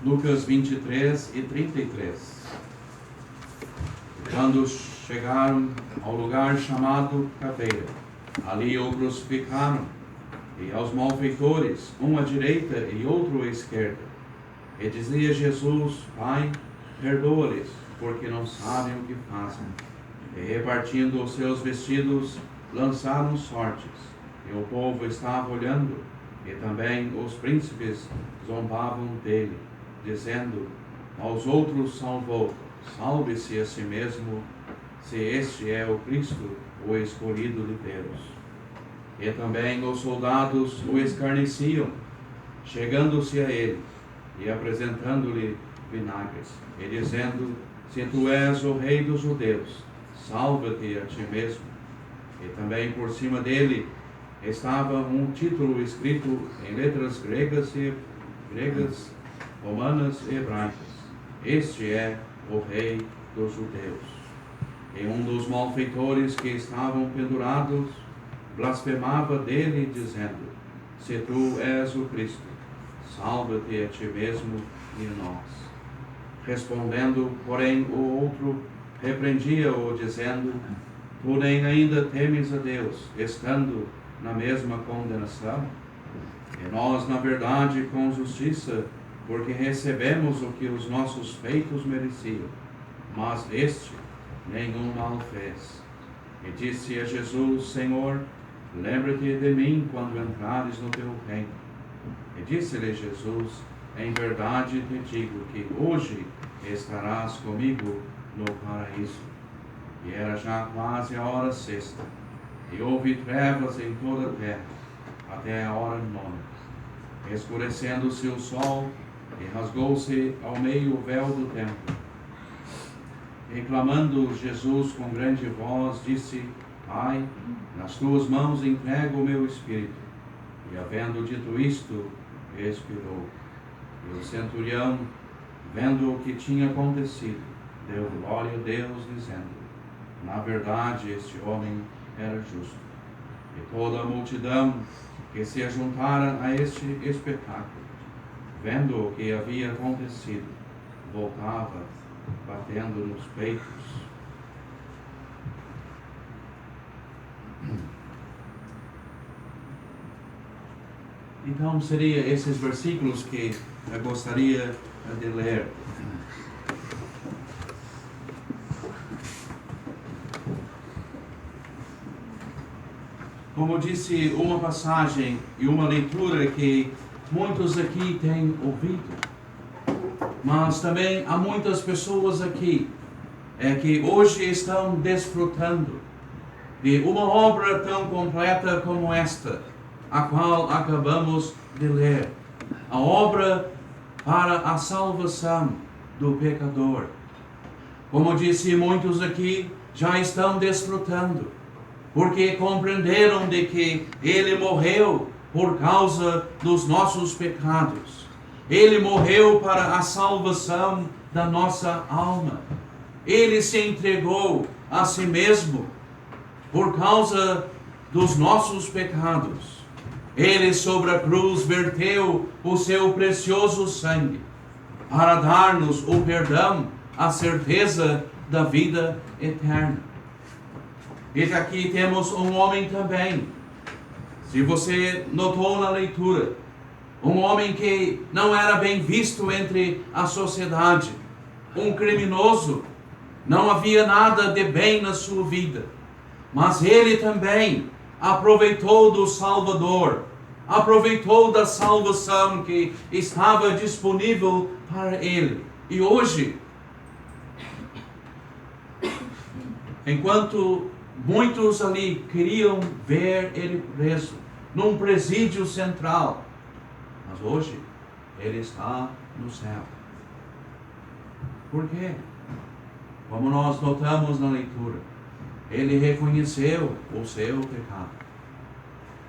Lucas 23 e 33. Quando chegaram ao lugar chamado Caveira, ali o crucificaram, e aos malfeitores, um à direita e outro à esquerda. E dizia Jesus: Pai, perdoa-lhes, porque não sabem o que fazem. E repartindo os seus vestidos, lançaram sortes. E o povo estava olhando, e também os príncipes zombavam dele, dizendo: aos outros salvou, salve-se a si mesmo, se este é o Cristo, o escolhido de Deus. E também os soldados o escarneciam, chegando-se a ele e apresentando-lhe vinagres, e dizendo: se tu és o rei dos judeus, salva-te a ti mesmo. E também por cima dele estava um título escrito em letras gregas, romanas e hebraicas: este é o rei dos judeus. E um dos malfeitores que estavam pendurados blasfemava dele, dizendo: se tu és o Cristo, salva-te a ti mesmo e a nós. Respondendo, porém, o outro repreendia-o, dizendo: tu nem ainda temes a Deus, estando na mesma condenação? E nós, na verdade, com justiça, porque recebemos o que os nossos feitos mereciam, mas este nenhum mal fez. E disse a Jesus: Senhor, lembra-te de mim quando entrares no teu reino. E disse-lhe Jesus: em verdade te digo que hoje estarás comigo no paraíso. E era já quase a hora sexta, e houve trevas em toda a terra, até a hora nona. Escurecendo-se o sol, e rasgou-se ao meio o véu do templo. E clamando Jesus com grande voz, disse: Pai, nas tuas mãos entrego o meu espírito. E havendo dito isto, expirou. E o centurião, vendo o que tinha acontecido, deu glória a Deus, dizendo: na verdade, este homem era justo. E toda a multidão que se ajuntara a este espetáculo, vendo o que havia acontecido, voltava, batendo nos peitos. Então, seria esses versículos que eu gostaria de ler. Como disse, uma passagem e uma leitura que muitos aqui têm ouvido, mas também há muitas pessoas aqui que hoje estão desfrutando de uma obra tão completa como esta, a qual acabamos de ler. A obra para a salvação do pecador. Como disse, muitos aqui já estão desfrutando, porque compreenderam de que Ele morreu por causa dos nossos pecados. Ele morreu para a salvação da nossa alma. Ele se entregou a si mesmo por causa dos nossos pecados. Ele sobre a cruz verteu o seu precioso sangue para dar-nos o perdão, a certeza da vida eterna. E aqui temos um homem também, se você notou na leitura, um homem que não era bem visto entre a sociedade, um criminoso, não havia nada de bem na sua vida, mas ele também aproveitou do Salvador, aproveitou da salvação que estava disponível para ele. E hoje, enquanto muitos ali queriam ver ele preso num presídio central, mas hoje ele está no céu. Por quê? Como nós notamos na leitura, ele reconheceu o seu pecado.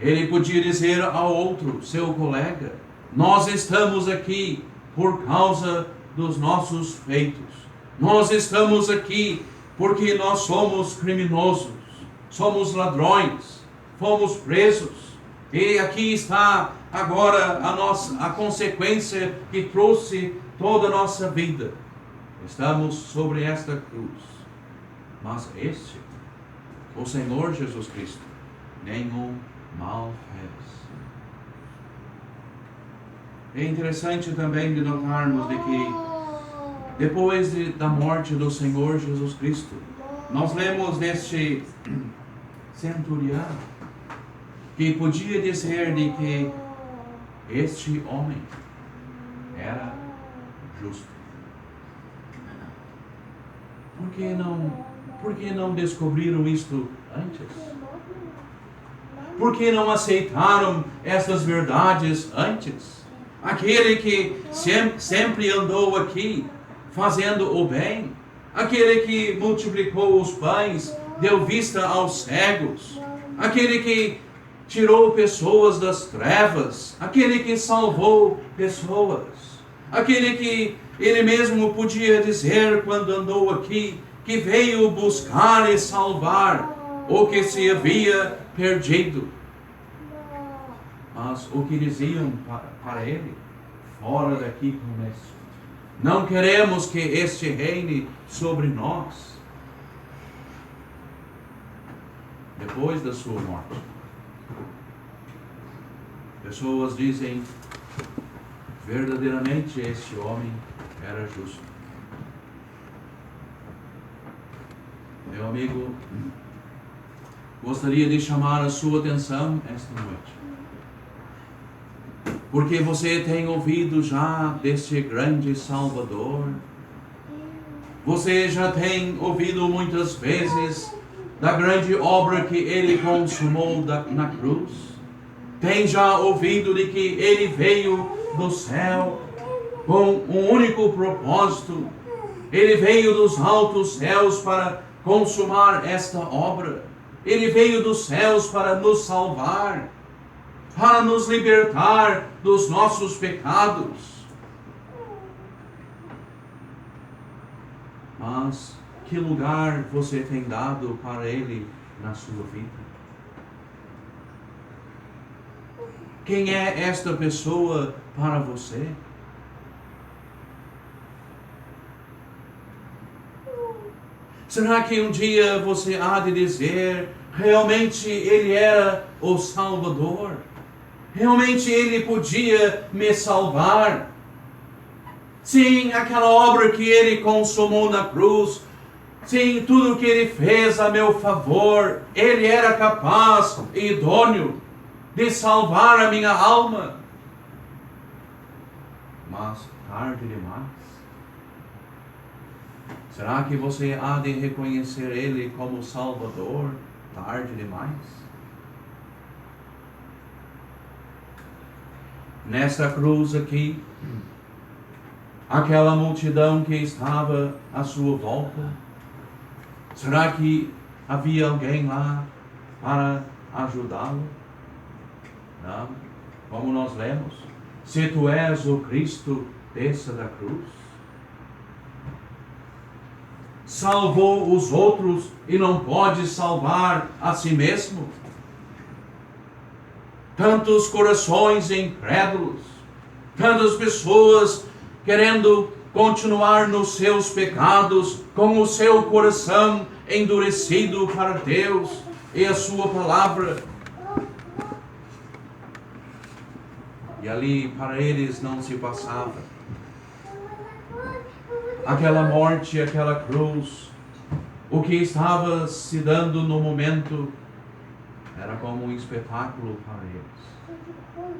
Ele podia dizer ao outro, seu colega: nós estamos aqui por causa dos nossos feitos. Nós estamos aqui porque nós somos criminosos, somos ladrões, fomos presos. E aqui está agora a consequência que trouxe toda a nossa vida. Estamos sobre esta cruz. Mas o Senhor Jesus Cristo, nenhum mal fez. É interessante também de notarmos de que depois da morte do Senhor Jesus Cristo, nós lemos neste centurião que podia dizer de que este homem era justo. Por que não descobriram isto antes? Por que não aceitaram essas verdades antes? Aquele que sempre andou aqui fazendo o bem, aquele que multiplicou os pães, deu vista aos cegos, aquele que tirou pessoas das trevas, aquele que salvou pessoas, aquele que ele mesmo podia dizer quando andou aqui, que veio buscar e salvar o que se havia perdido. Mas o que diziam para ele, fora daqui conosco. Não queremos que este reine sobre nós. Depois da sua morte, pessoas dizem, verdadeiramente este homem era justo. Meu amigo, gostaria de chamar a sua atenção esta noite, porque você tem ouvido já deste grande Salvador. Você já tem ouvido muitas vezes da grande obra que ele consumou na cruz. Tem já ouvido de que ele veio do céu com um único propósito. Ele veio dos altos céus para consumar esta obra. Ele veio dos céus para nos salvar, para nos libertar dos nossos pecados. Mas que lugar você tem dado para ele na sua vida? Quem é esta pessoa para você? Será que um dia você há de dizer, realmente ele era o Salvador? Realmente ele podia me salvar? Sim, aquela obra que ele consumou na cruz, sim, tudo que ele fez a meu favor, ele era capaz e idôneo de salvar a minha alma. Mas tarde demais. Será que você há de reconhecer ele como Salvador tarde demais? Nesta cruz aqui, aquela multidão que estava à sua volta, será que havia alguém lá para ajudá-lo? Não. Como nós lemos, se tu és o Cristo, desça da cruz. Salvou os outros e não pode salvar a si mesmo? Tantos corações incrédulos, tantas pessoas querendo continuar nos seus pecados, com o seu coração endurecido para Deus e a sua palavra. E ali para eles não se passava aquela morte, aquela cruz. O que estava se dando no momento era como um espetáculo para eles.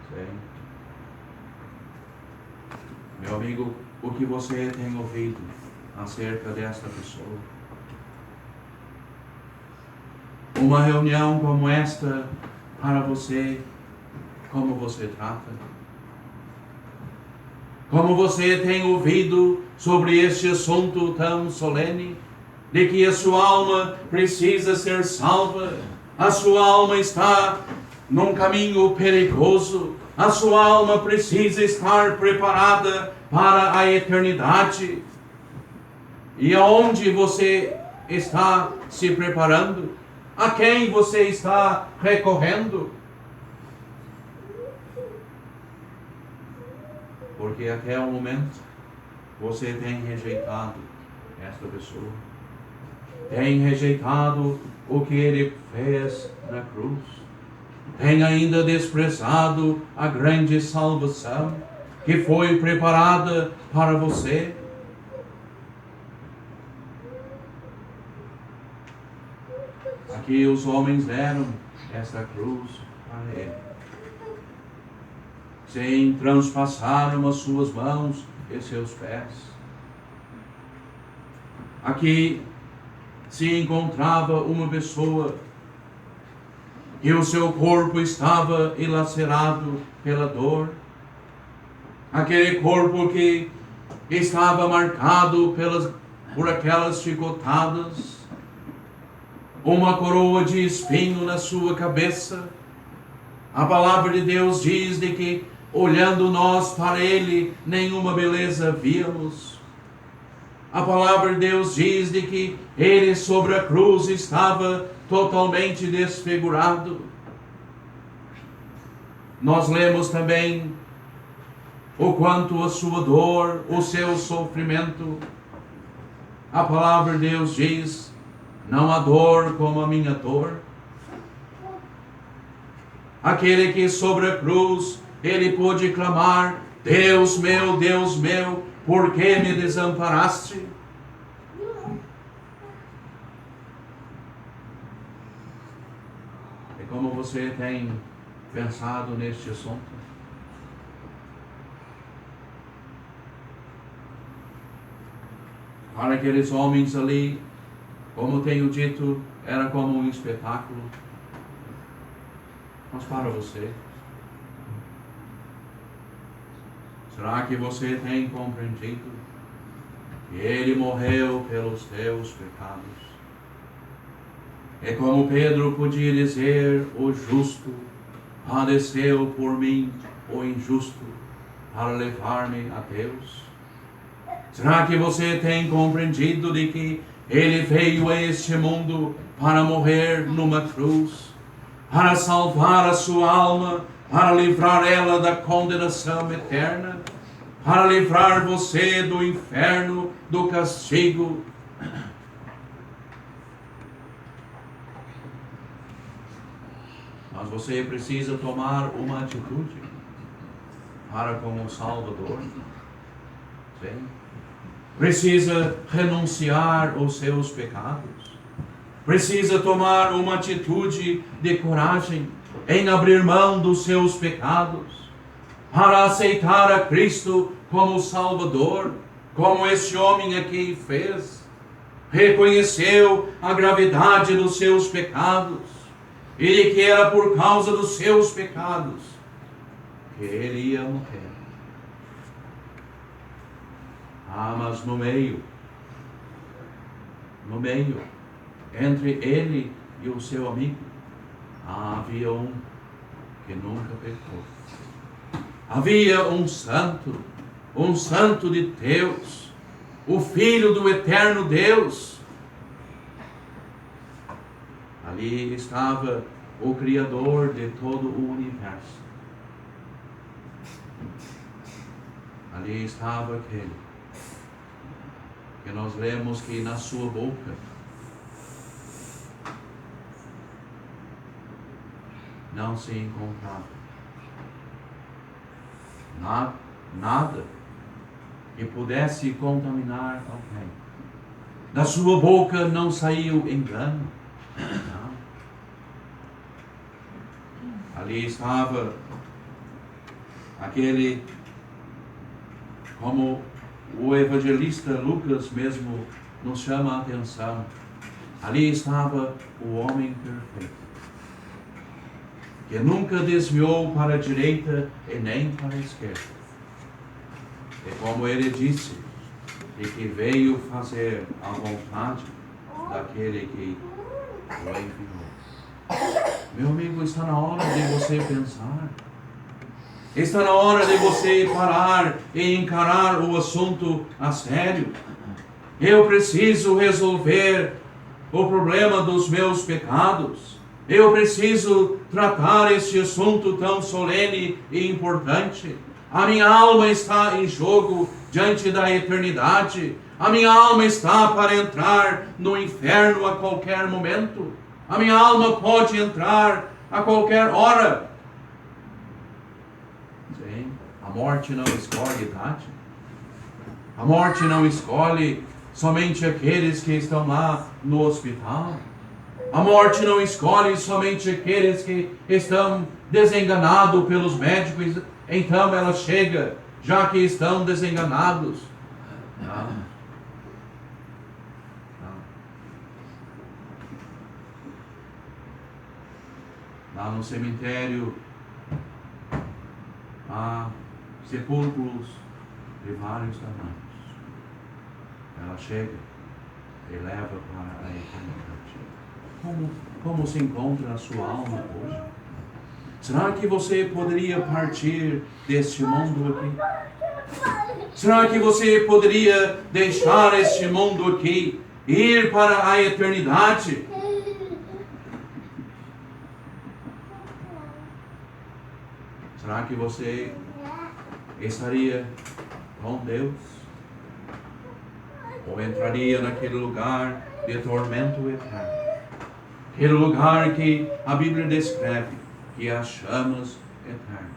Sim. Meu amigo, o que você tem ouvido acerca desta pessoa? Uma reunião como esta, para você, como você trata? Como você tem ouvido sobre este assunto tão solene, de que a sua alma precisa ser salva, a sua alma está num caminho perigoso, a sua alma precisa estar preparada para a eternidade. E aonde você está se preparando? A quem você está recorrendo? Porque até o momento você tem rejeitado esta pessoa. Tem rejeitado o que ele fez na cruz. Tem ainda desprezado a grande salvação que foi preparada para você. Aqui os homens deram esta cruz para ele. Sim, transpassaram as suas mãos e seus pés. Aqui se encontrava uma pessoa que o seu corpo estava ilacerado pela dor. Aquele corpo que estava marcado por aquelas chicotadas. Uma coroa de espinho na sua cabeça. A palavra de Deus diz de que, olhando nós para ele, nenhuma beleza víamos. A palavra de Deus diz de que ele sobre a cruz estava totalmente desfigurado. Nós lemos também o quanto a sua dor, o seu sofrimento. A palavra de Deus diz: não há dor como a minha dor. Aquele que sobre a cruz, ele pôde clamar: Deus meu, por que me desamparaste? E como você tem pensado neste assunto? Para aqueles homens ali, como tenho dito, era como um espetáculo. Mas para você, será que você tem compreendido que ele morreu pelos teus pecados? É como Pedro podia dizer: o justo padeceu por mim, o injusto, para levar-me a Deus. Será que você tem compreendido de que ele veio a este mundo para morrer numa cruz, para salvar a sua alma, para livrar ela da condenação eterna, para livrar você do inferno, do castigo? Mas você precisa tomar uma atitude para com o Salvador. Sim. Precisa renunciar aos seus pecados. Precisa tomar uma atitude de coragem em abrir mão dos seus pecados, para aceitar a Cristo como Salvador, como este homem aqui fez. Reconheceu a gravidade dos seus pecados e de que era por causa dos seus pecados que ele ia morrer. Mas no meio, entre ele e o seu amigo, havia um que nunca pecou. Havia um santo de Deus, o Filho do eterno Deus. Ali estava o Criador de todo o universo. Ali estava aquele que nós lemos que na sua boca não se encontrava nada que pudesse contaminar alguém. Da sua boca não saiu engano. Não. Ali estava aquele, como o evangelista Lucas mesmo nos chama a atenção, ali estava o homem perfeito, que nunca desviou para a direita e nem para a esquerda. E como ele disse, de que veio fazer a vontade daquele que o enviou. Meu amigo, está na hora de você pensar. Está na hora de você parar e encarar o assunto a sério. Eu preciso resolver o problema dos meus pecados. Eu preciso tratar este assunto tão solene e importante. A minha alma está em jogo diante da eternidade. A minha alma está para entrar no inferno a qualquer momento. A minha alma pode entrar a qualquer hora. Sim, a morte não escolhe idade. A morte não escolhe somente aqueles que estão lá no hospital. A morte não escolhe somente aqueles que estão desenganados pelos médicos. Então ela chega, já que estão desenganados. Não. Lá no cemitério há sepulcros de vários tamanhos. Ela chega e leva para a eternidade. Como se encontra a sua alma hoje? Será que você poderia partir deste mundo aqui? Será que você poderia deixar este mundo aqui e ir para a eternidade? Será que você estaria com Deus? Ou entraria naquele lugar de tormento eterno? Aquele lugar que a Bíblia descreve, que as chamas eternas.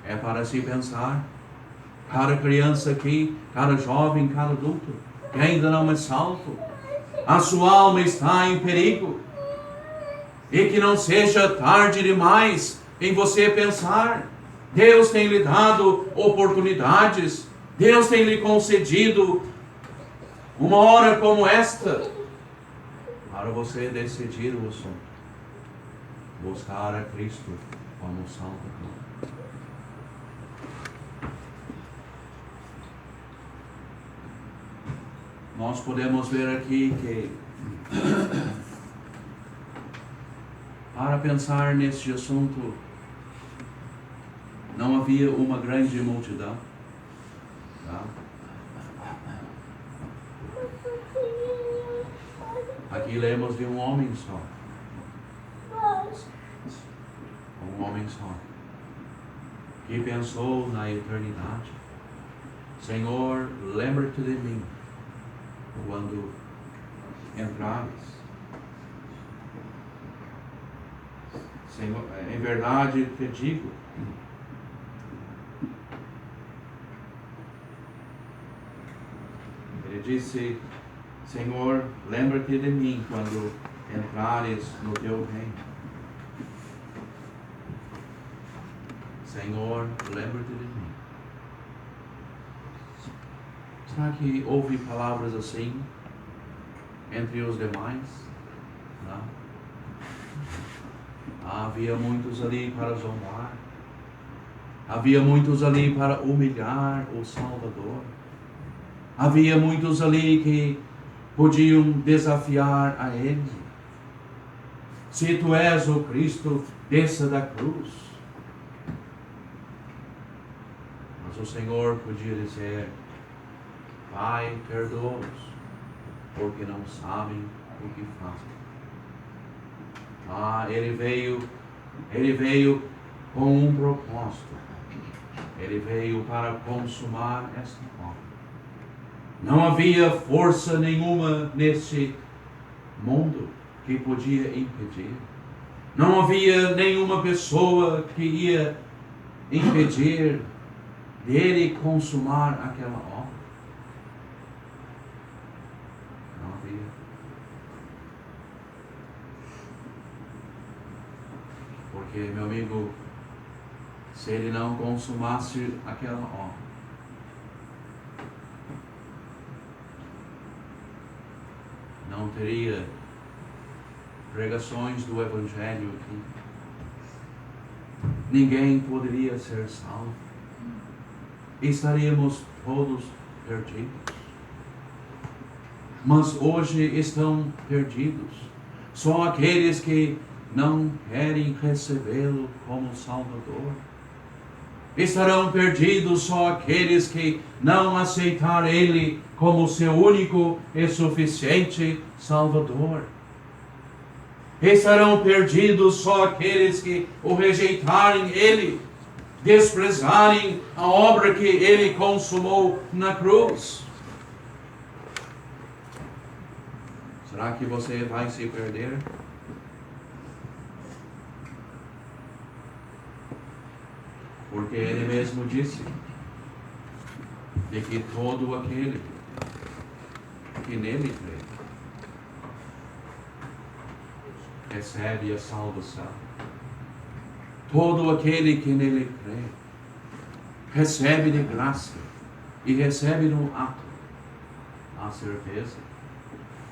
É para se pensar, cada criança aqui, cada jovem, cada adulto, que ainda não é salvo, a sua alma está em perigo. E que não seja tarde demais em você pensar. Deus tem lhe dado oportunidades. Deus tem lhe concedido uma hora como esta para você decidir o assunto. Buscar a Cristo como Salvador. Nós podemos ver aqui que para pensar neste assunto não havia uma grande multidão. Tá? Aqui lemos de um homem só. Um homem só. Que pensou na eternidade. Senhor, lembra-te de mim quando entrares. Senhor, em verdade te digo, ele disse, Senhor, lembra-te de mim quando entrares no teu reino. Senhor, lembra-te de mim. Será que houve palavras assim entre os demais? Não. Havia muitos ali para zombar. Havia muitos ali para humilhar o Salvador. Havia muitos ali que podiam desafiar a Ele. Se tu és o Cristo, desça da cruz. Mas o Senhor podia dizer, Pai, perdoa-os, porque não sabem o que fazem. Ele veio com um propósito. Ele veio para consumar esta obra. Não havia força nenhuma nesse mundo que podia impedir. Não havia nenhuma pessoa que ia impedir dele consumar aquela obra. Não havia. Porque, meu amigo, se ele não consumasse aquela obra, não teria pregações do Evangelho aqui. Ninguém poderia ser salvo. Estaríamos todos perdidos. Mas hoje estão perdidos só aqueles que não querem recebê-lo como Salvador. Estarão perdidos só aqueles que não aceitar Ele como seu único e suficiente Salvador. Estarão perdidos só aqueles que o rejeitarem Ele desprezarem a obra que Ele consumou na cruz? Será que você vai se perder? Porque Ele mesmo disse de que todo aquele que nele crê recebe a salvação. Todo aquele que nele crê recebe de graça e recebe no ato a certeza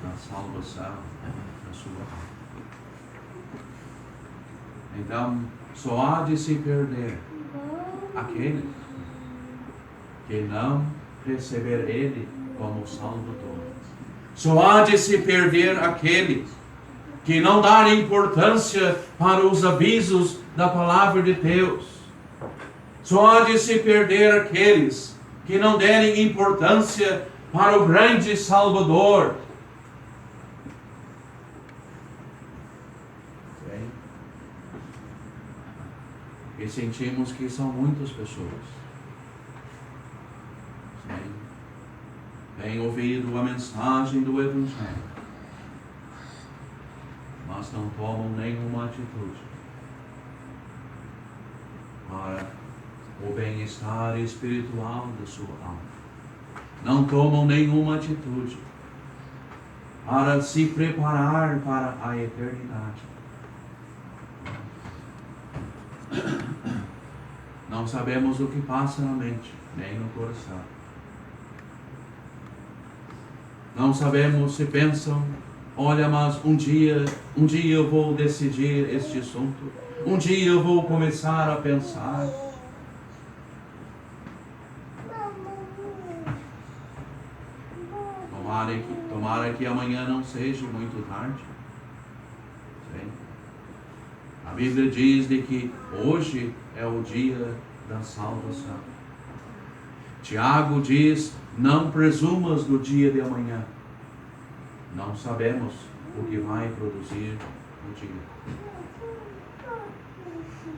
da salvação da sua alma. Então, só há de se perder aquele que não receber Ele como Salvador. Só há de se perder aquele que não dar importância para os avisos da palavra de Deus. Só há de se perder aqueles que não derem importância para o grande Salvador. E sentimos que são muitas pessoas. Sim. Têm ouvido a mensagem do Evangelho, mas não tomam nenhuma atitude para o bem-estar espiritual da sua alma. Não tomam nenhuma atitude para se preparar para a eternidade. Não sabemos o que passa na mente, nem no coração. Não sabemos se pensam, olha, mas um dia eu vou decidir este assunto. Um dia eu vou começar a pensar. Tomara que amanhã não seja muito tarde. Sim. A Bíblia diz de que hoje é o dia da salvação. Tiago diz, não presumas do dia de amanhã. Não sabemos o que vai produzir o dia.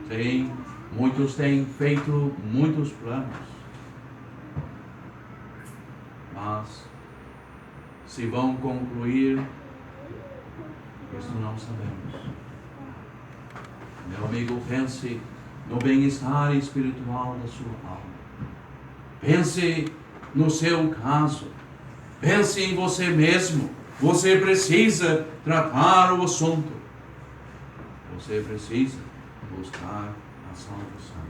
Sim, muitos têm feito muitos planos. Mas, se vão concluir, isso não sabemos. Meu amigo, pense no bem-estar espiritual da sua alma. Pense no seu caso. Pense em você mesmo. Você precisa tratar o assunto. Você precisa buscar a salvação.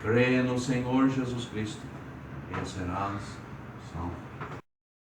Creia no Senhor Jesus Cristo e serás salvo.